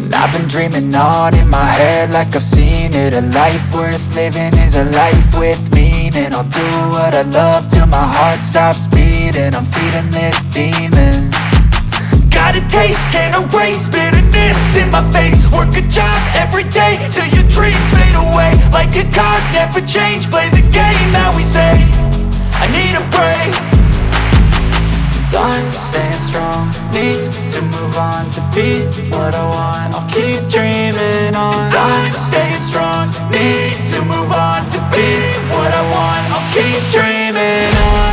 And I've been dreaming on in my head like I've seen it. A life worth living is a life with meaning. I'll do what I love till my heart stops beating. I'm feeding this demon. Got a taste, can't erase bitterness in my face. Work a job every day till your dreams fade away. Like a card, never change, play the game that we say. I need a break. I'm staying strong, need to move on to be what I want. I'll keep dreaming on. I'm staying strong, need to move on to be what I want. I'll keep dreaming on.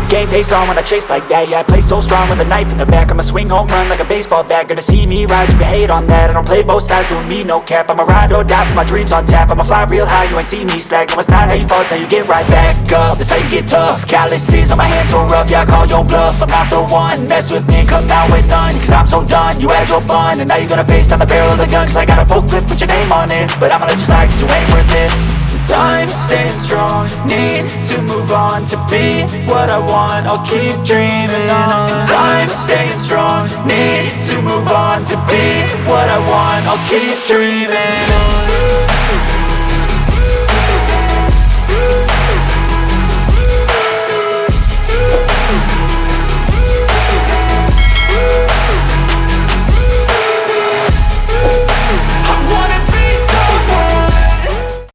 Game face on when I chase like that. Yeah, I play so strong with a knife in the back. I'ma swing home run like a baseball bat. Gonna see me rise, you can hate on that. I don't play both sides, doing me no cap. I'ma ride or die for my dreams on tap. I'ma fly real high, you ain't see me slack. No, it's not how you fall, it's how you get right back up. That's how you get tough. Calluses on my hands so rough, yeah, I call your bluff. I'm not the one, mess with me, come out with none. Cause I'm so done, you had your fun. And now you're gonna face down the barrel of the gun. Cause I got a full clip, put your name on it. But I'ma let you slide cause you ain't worth it. I'm staying strong, need to move on to be what I want. I'll keep dreaming on. I'm staying strong, need to move on to be what I want. I'll keep dreaming on.